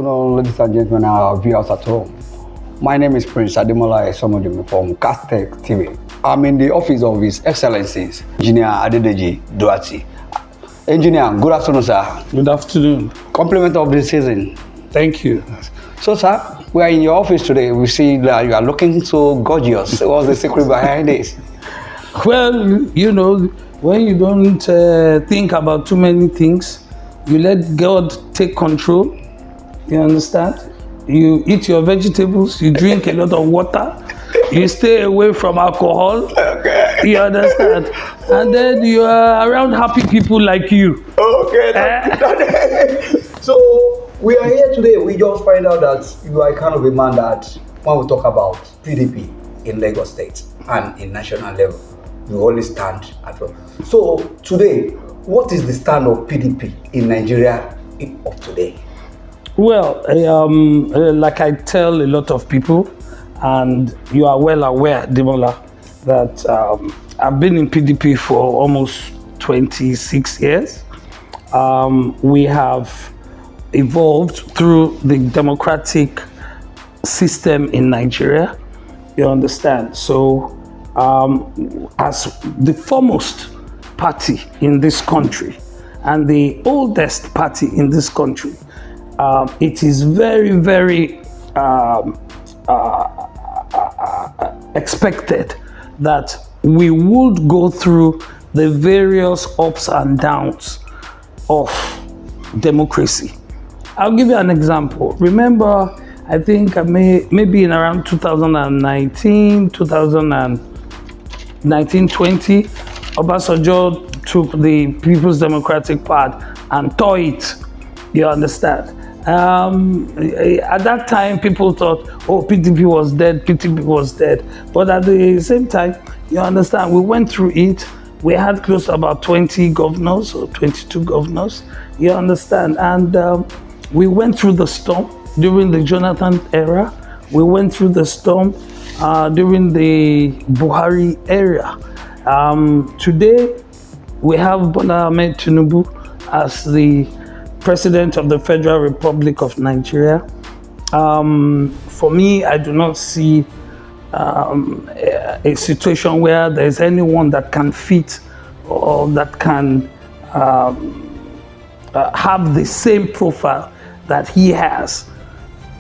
afternoon, ladies and gentlemen, our viewers at home. My name is Prince Ademola Esomodimi from Kaztechtv. I'm in the office of His Excellencies, Engineer Adedeji Doherty. Engineer, good afternoon, sir. Good afternoon. Compliment of the season. Thank you. So, sir, we are in your office today. We see that you are looking so gorgeous. What's the secret behind this? Well, you know, when you don't think about too many things, you let God take control. You understand? You eat your vegetables, you drink a lot of water, you stay away from alcohol. Okay. You understand? And then you are around happy people like you. Okay. So, we are here today. We just find out that you are kind of a man that, when we talk about PDP in Lagos State and in national level, you always stand at all. So, today, what is the stand of PDP in Nigeria of today? Well, like I tell a lot of people, and you are well aware, Demola, that I've been in PDP for almost 26 years. We have evolved through the democratic system in Nigeria, you understand? So, as the foremost party in this country and the oldest party in this country, it is very, very expected that we would go through the various ups and downs of democracy. I'll give you an example. Remember, I think maybe in around 2019, 2020, Obasanjo took the People's Democratic Party and tore it. You understand? At that time, people thought, oh, PDP was dead, PDP was dead. But at the same time, you understand, we went through it. We had close to about 20 governors or 22 governors. You understand? And we went through the storm during the Jonathan era. We went through the storm during the Buhari era. Today, we have Bola Ahmed Tinubu as the President of the Federal Republic of Nigeria. For me, I do not see a situation where there's anyone that can fit or that can have the same profile that he has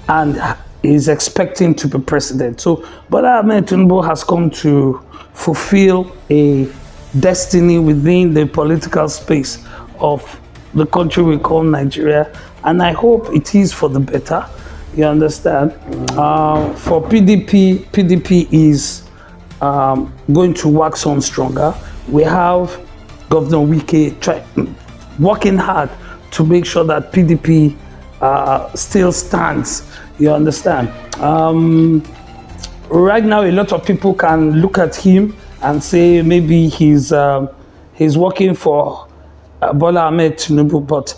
and is expecting to be president. So, Bola Ahmed Tinubu has come to fulfill a destiny within the political space of the country we call Nigeria, and I hope it is for the better. You understand? For PDP is going to wax on stronger. We have Governor Wike working hard to make sure that PDP still stands. You understand? Right now, a lot of people can look at him and say maybe he's working for Bola Ahmed Tinubu, but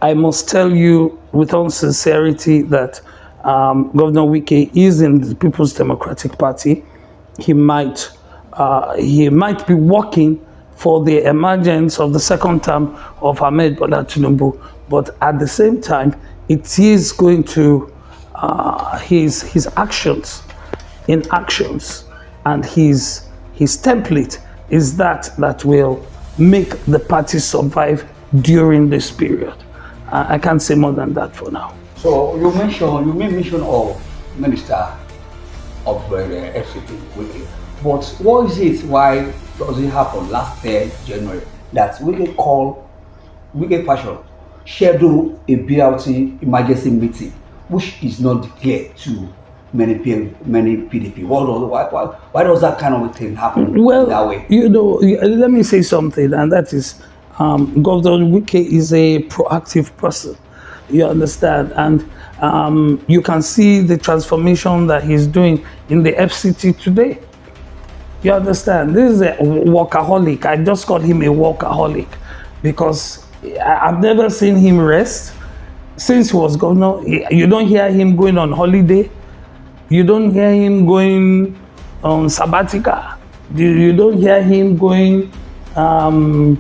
I must tell you with all sincerity that Governor Wike is in the People's Democratic Party. He might be working for the emergence of the second term of Ahmed Bola Tinubu, but at the same time, it is going to his actions and his template is that will make the party survive during this period. I can't say more than that for now. So you made mention of Minister of FCT, Wike. But what is it? Why does it happen last year, January, that Wike Fashion schedule a BLT emergency meeting, which is not declared to many PDP? Why does that kind of thing happen that way? You know, let me say something, and that is, Governor Wike is a proactive person. You understand? And you can see the transformation that he's doing in the FCT today. You understand? This is a workaholic. I just call him a workaholic because I've never seen him rest since he was governor. You don't hear him going on holiday. You don't hear him going on sabbatical. You don't hear him going on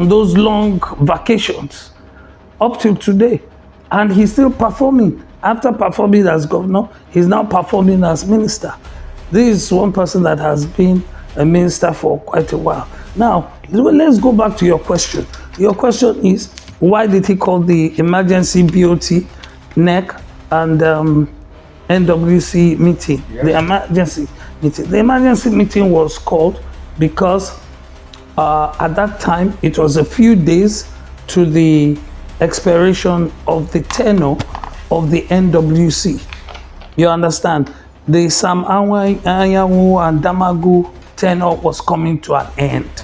those long vacations. up till today. And he's still performing. After performing as governor, he's now performing as minister. This is one person that has been a minister for quite a while. Now, let's go back to your question. Your question is, why did he call the emergency BOT, NEC, and NWC meeting? Yes. The emergency meeting. The emergency meeting was called because at that time, it was a few days to the expiration of the tenure of the NWC. You understand? The Sam Anyanwu and Damagu tenure was coming to an end.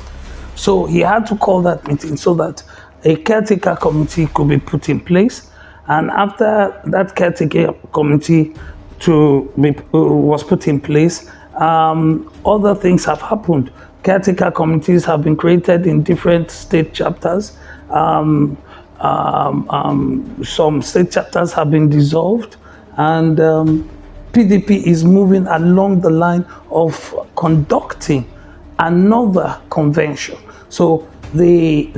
So he had to call that meeting so that a caretaker committee could be put in place. And after that caretaker committee was put in place, other things have happened. Caretaker committees have been created in different state chapters. Some state chapters have been dissolved, and PDP is moving along the line of conducting another convention. So the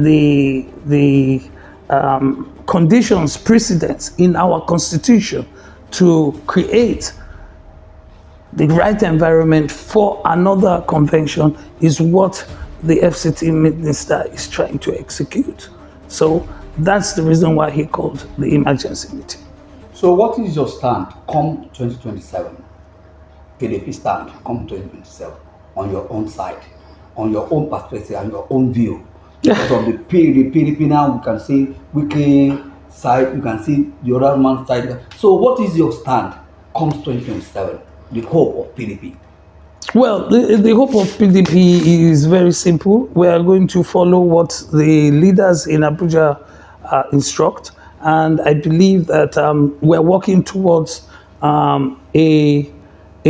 conditions, precedents in our constitution to create the right environment for another convention is what the FCT minister is trying to execute. So that's the reason why he called the emergency meeting. So what is your stand come 2027? PDP stand come 2027 on your own side, on your own perspective and your own view. Because of the PDP now, we can see Wiki side, you can see the other man's side. So what is your stand comes 2027, the hope of PDP? Well, the hope of PDP is very simple. We are going to follow what the leaders in Abuja instruct. And I believe that we're working towards a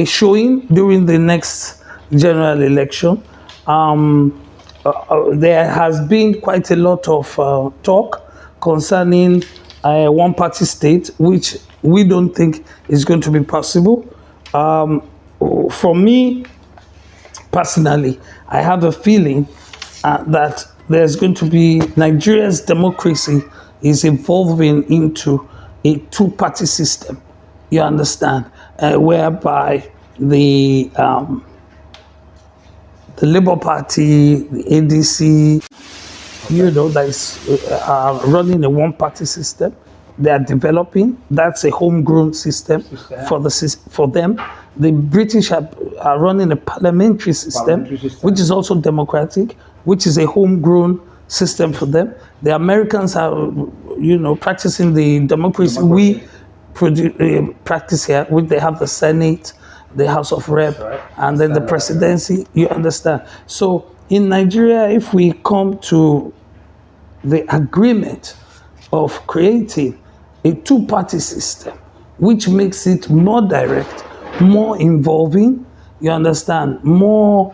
showing during the next general election. There has been quite a lot of talk concerning a one-party state, which we don't think is going to be possible. For me, personally, I have a feeling that there's going to be Nigeria's democracy is evolving into a two-party system. You understand, whereby the Labour Party, the ADC, that is running a one-party system. They are developing. That's a homegrown system for them. The British are running a parliamentary system, which is also democratic, which is a homegrown system for them. The Americans are, practicing the democracy we practice here, which they have the Senate, the House of Rep, and then the presidency. You understand? So in Nigeria, if we come to the agreement of creating a two-party system, which makes it more direct, more involving, you understand, more,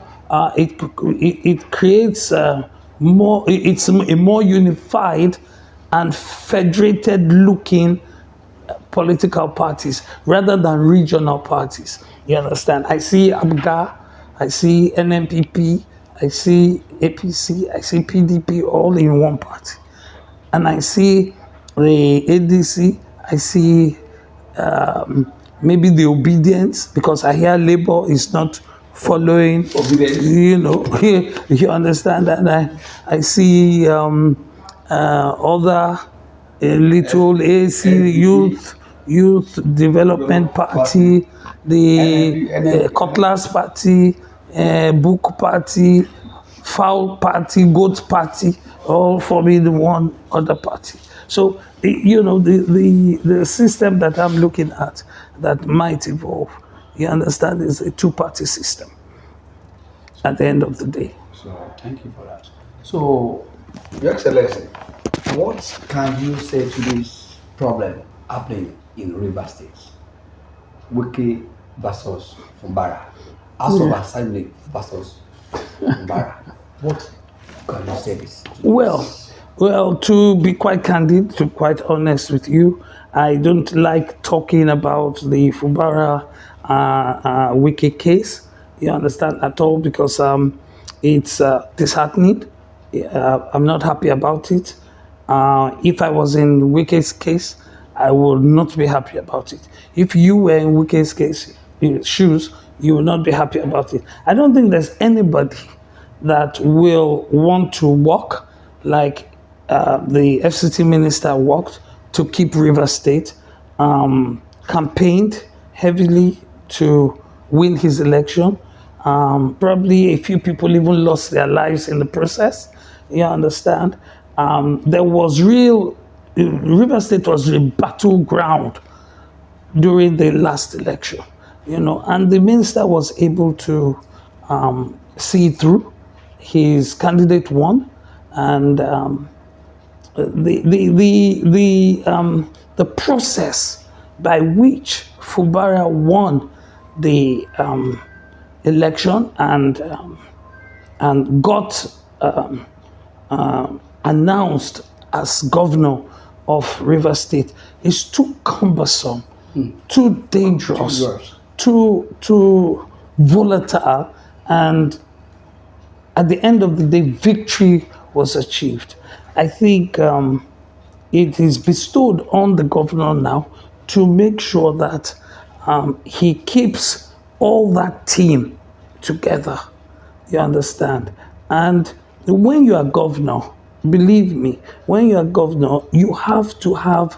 it creates more, it's a more unified and federated looking political parties rather than regional parties. You understand? I see ABGA, I see NNPP, I see APC, I see PDP all in one party. And I see the ADC, I see maybe the obedience, because I hear Labour is not following, obedience. You understand that. I see other little AC Youth Development Party, the Cutlass Party, Book Party, Fowl Party, Goat Party, all forming one other party. So, the system that I'm looking at that might evolve, you understand, is a two-party system at the end of the day. So, thank you for that. So, Your Excellency, what can you say to this problem happening in River State? Wiki versus Fumbara. House of Assembly versus Fumbara. What can you say this? Well, to be quite candid, to quite honest with you, I don't like talking about the Fumbara Wiki case. You understand, at all, because it's disheartening. I'm not happy about it. If I was in Wike's case, I would not be happy about it. If you were in Wike's case, shoes, you will not be happy about it. I don't think there's anybody that will want to work like the FCT minister worked to keep Rivers State, campaigned heavily to win his election. Probably a few people even lost their lives in the process. You understand? There was Rivers State was a battleground during the last election, and the minister was able to see through. His candidate won, and the process by which Fubara won the election and got announced as governor of Rivers State is too cumbersome, too dangerous, too volatile, and at the end of the day, victory was achieved. I think it is bestowed on the governor now to make sure that he keeps all that team together. You understand? And when you are governor, believe me, when you are governor, you have to have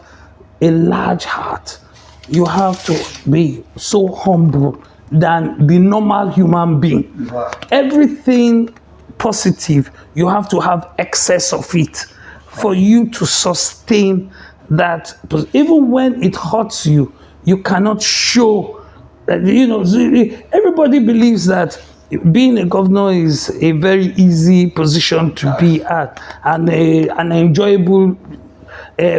a large heart. You have to be so humble than the normal human being. Everything positive, you have to have excess of it for you to sustain that. Even when it hurts you, you cannot show that, everybody believes that being a governor is a very easy position to be at and an enjoyable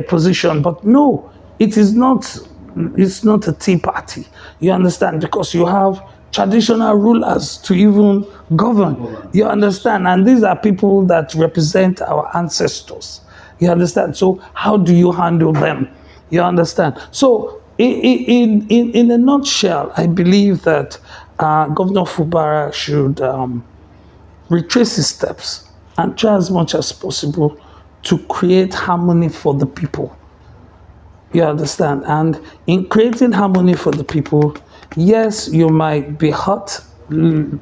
position. But no, it is not. It's not a tea party. You understand? Because you have traditional rulers to even govern. You understand? And these are people that represent our ancestors. You understand? So how do you handle them? You understand? So in a nutshell, I believe that Governor Fubara should retrace his steps and try as much as possible to create harmony for the people. You understand? And in creating harmony for the people, yes, you might be hurt, in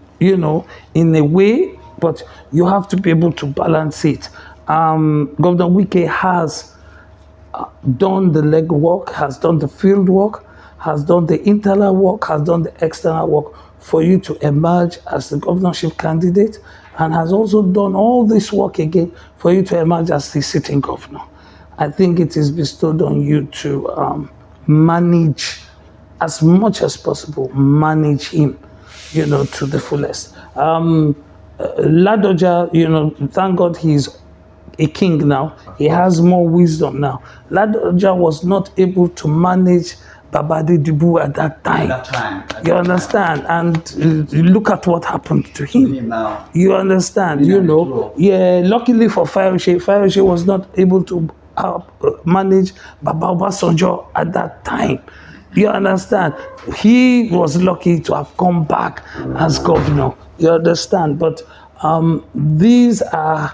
a way, but you have to be able to balance it. Governor Wike has done the legwork, has done the field work, has done the internal work, has done the external work for you to emerge as the governorship candidate, and has also done all this work again for you to emerge as the sitting governor. I think it is bestowed on you to manage as much as possible, manage him, to the fullest. Ladoja, thank God he's a king now. He has more wisdom now. Ladoja was not able to manage Baba Adedeji at that time. You understand? And look at what happened to him. You understand? Yeah, luckily for Fayose was not able to manage Baba Obasanjo at that time. You understand? He was lucky to have come back as governor. You understand? But these are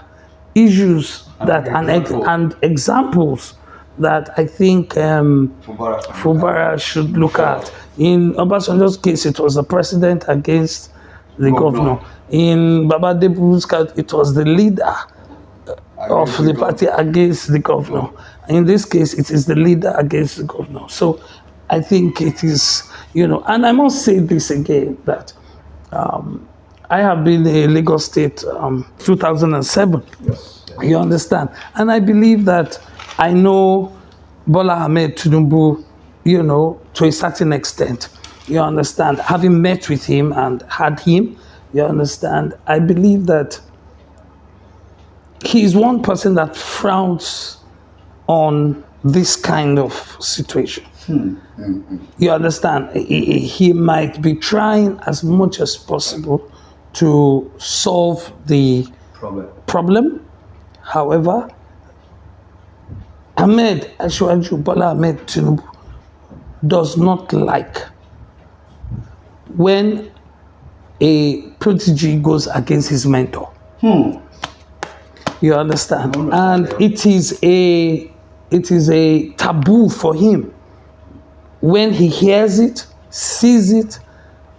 issues that and examples that I think Fubara should look at. In Obasanjo's case, it was the president against the governor. In Baba Adedeji's case, it was the leader of the party against the governor. In this case, it is the leader against the governor. So I think it is, and I must say this again, that I have been in Lagos State 2007. Yes. You understand? And I believe that I know Bola Ahmed Tinubu, to a certain extent. You understand? Having met with him and had him, you understand? I believe that he is one person that frowns on this kind of situation. You understand? He might be trying as much as possible to solve the problem. However, Bola Ahmed Tinubu does not like when a protege goes against his mentor. You understand? And it is a taboo for him when he hears it, sees it,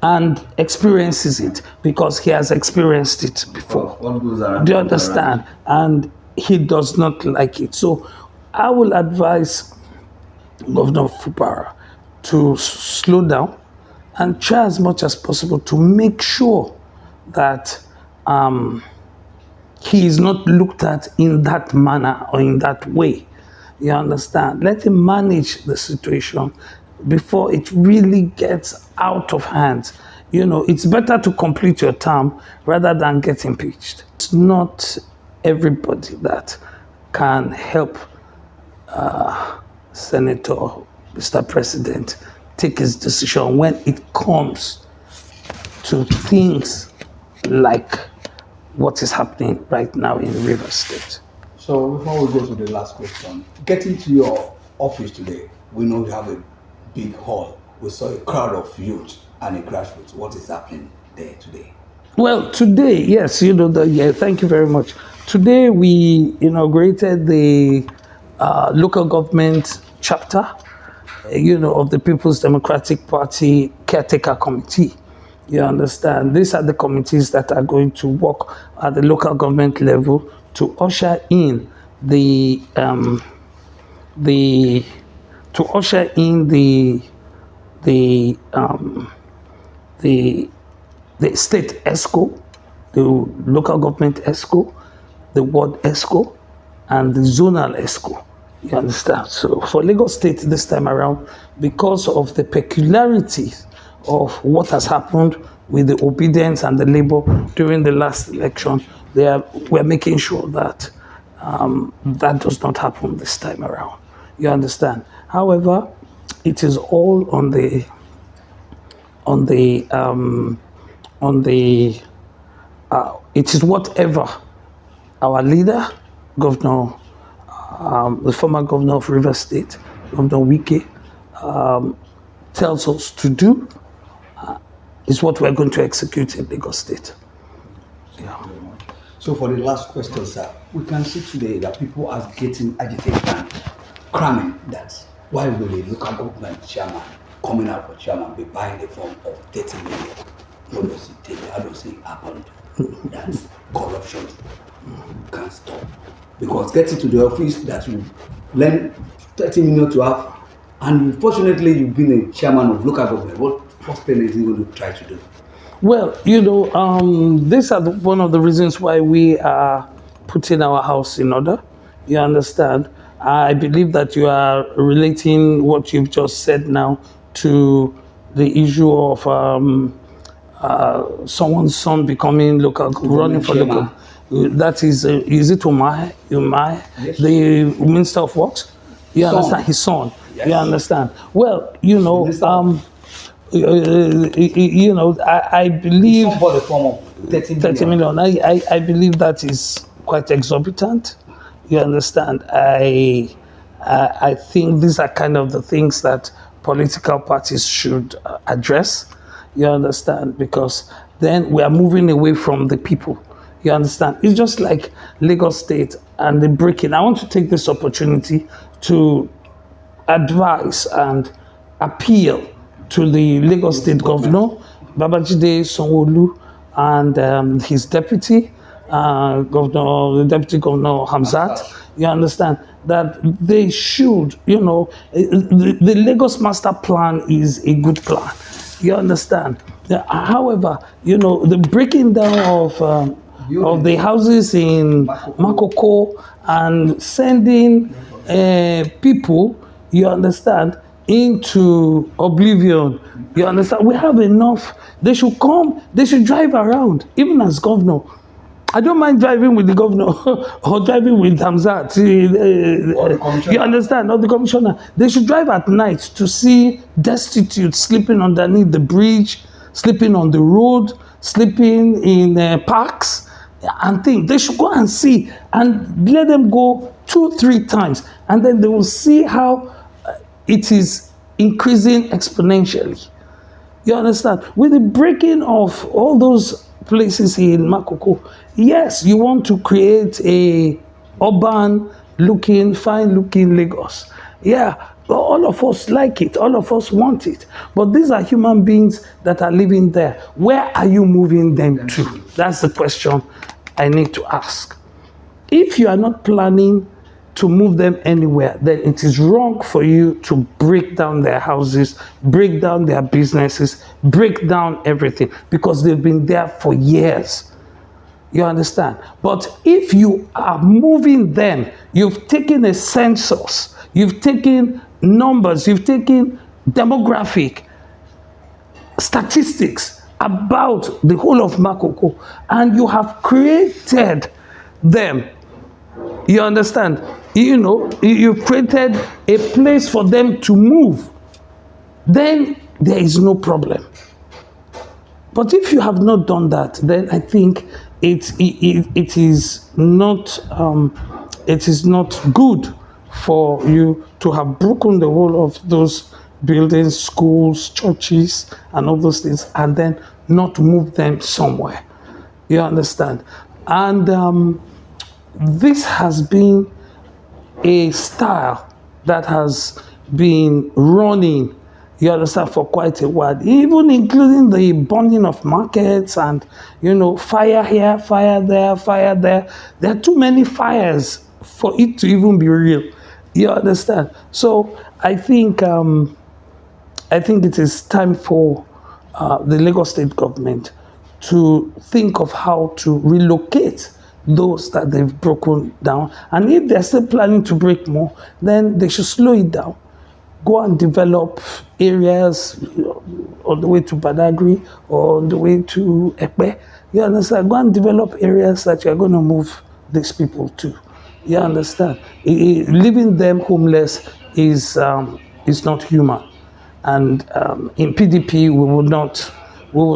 and experiences it, because he has experienced it before. What goes around? Do you understand? And he does not like it. So I will advise Governor Fubara to slow down and try as much as possible to make sure that he is not looked at in that manner or in that way. You understand? Let him manage the situation before it really gets out of hand. You know, it's better to complete your term rather than get impeached. It's not everybody that can help Senator, Mr. President, take his decision when it comes to things like what is happening right now in Rivers State. So before we go to the last question, getting to your office today, we know you have a big hall. We saw a crowd of youth and a grassroots. What is happening there today? Well, today, yes, thank you very much. Today we inaugurated the local government chapter, of the People's Democratic Party Caretaker Committee. You understand? These are the committees that are going to work at the local government level to usher in the state ESCO, the local government ESCO, the ward ESCO, and the zonal ESCO. You understand? So for Lagos State this time around, because of the peculiarities of what has happened with the obedience and the labor during the last election, we're making sure that that does not happen this time around. You understand? However, it is all it is whatever our leader, Governor, the former governor of Rivers State, Governor Wike, tells us to do, is what we're going to execute in Lagos State. Yeah. So for the last question, sir, we can see today that people are getting agitated and cramming that why will a local government chairman coming out for chairman be buying a form of 30 million? What does it take? How does it happen that corruption can stop? Because getting to the office that you lend 30 million to have, and unfortunately you've been a chairman of local government, what first thing is he going to try to do? Well, these are one of the reasons why we are putting our house in order. You understand? I believe that you are relating what you've just said now to the issue of someone's son becoming running for local. That is it Umai, yes. The Minister of Works? You understand? His son. Yes. You understand? Well, I believe for the form of 30 million. I believe that is quite exorbitant. You understand? I think these are kind of the things that political parties should address. You understand? Because then we are moving away from the people. You understand? It's just like Lagos State and the breaking. I want to take this opportunity to advise and appeal to the Lagos State Governor, Babajide Sanwo-Olu, and his deputy, the Deputy Governor Hamzat. You understand that they should, the Lagos Master Plan is a good plan. You understand? However, the breaking down of the houses in Makoko and sending people, you understand, into oblivion. You understand? We have enough. They should come, they should drive around, even as governor. I don't mind driving with the governor or driving with Hamzat. You understand? Or the commissioner. They should drive at night to see destitute sleeping underneath the bridge, sleeping on the road, sleeping in parks and things. They should go and see and let them go 2-3 times, and then they will see how it is increasing exponentially. You understand? With the breaking of all those places in Makoko. Yes, you want to create a urban looking, fine looking Lagos. Yeah, all of us like it. All of us want it. But these are human beings that are living there. Where are you moving them to? That's the question I need to ask. If you are not planning to move them anywhere, then it is wrong for you to break down their houses, break down their businesses, break down everything, because they've been there for years. You understand? But if you are moving them, you've taken a census, you've taken numbers, you've taken demographic statistics about the whole of Makoko, and you have created them. You understand? You know, you've created a place for them to move. Then there is no problem. But if you have not done that, then I think it is not good for you to have broken the whole of those buildings, schools, churches, and all those things, and then not move them somewhere. You understand? And this has been a style that has been running, you understand, for quite a while, even including the burning of markets and, you know, fire here, fire there, fire there. There are too many fires for it to even be real. You understand? So I think it is time for the Lagos state government to think of how to relocate those that they've broken down. And if they're still planning to break more, then they should slow it down. Go and develop areas, you know, on the way to Badagry or on the way to Ekpe. You understand? Go and develop areas that you're going to move these people to. You understand? Leaving them homeless is not human. And in PDP, we will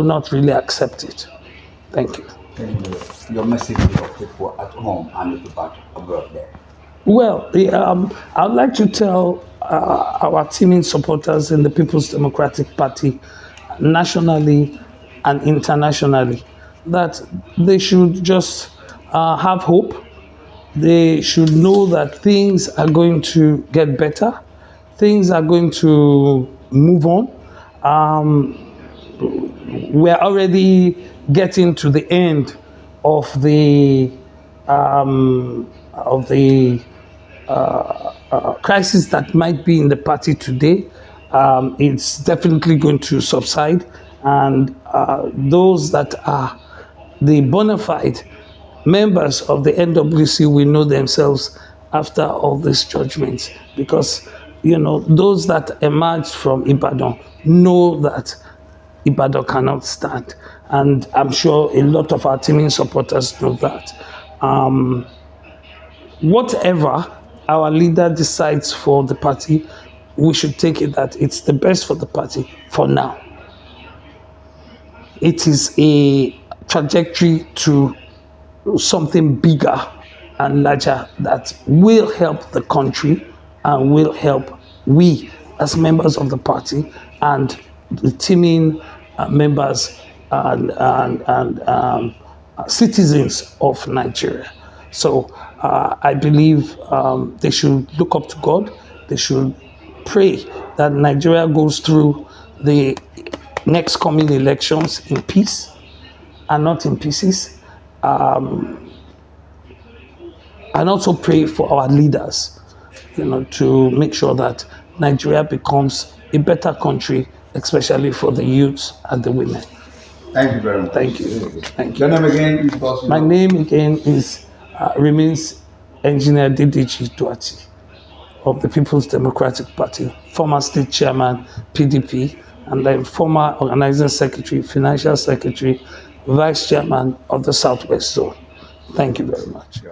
not really accept it. Thank you. Your message to your people at home and the people abroad there. Well, I'd like to tell our teaming supporters in the People's Democratic Party, nationally and internationally, that they should just have hope. They should know that things are going to get better. Things are going to move on. We're already getting to the end of the crisis that might be in the party today. It's definitely going to subside, and those that are the bona fide members of the NWC will know themselves after all these judgments, because, you know, those that emerged from Ibadan know that Ibadan cannot stand, and I'm sure a lot of our teaming supporters know that. Whatever our leader decides for the party, we should take it that it's the best for the party for now. It is a trajectory to something bigger and larger that will help the country and will help we as members of the party and the teaming members and citizens of Nigeria. So I believe they should look up to God. They should pray that Nigeria goes through the next coming elections in peace and not in pieces. And also pray for our leaders, you know, to make sure that Nigeria becomes a better country, especially for the youths and the women. Thank you very much. Thank you. Thank you. Your name again is My name again is remains Engineer Adedeji Doherty of the People's Democratic Party, former state chairman, PDP, and then former organizing secretary, financial secretary, vice chairman of the Southwest Zone. Thank you very much.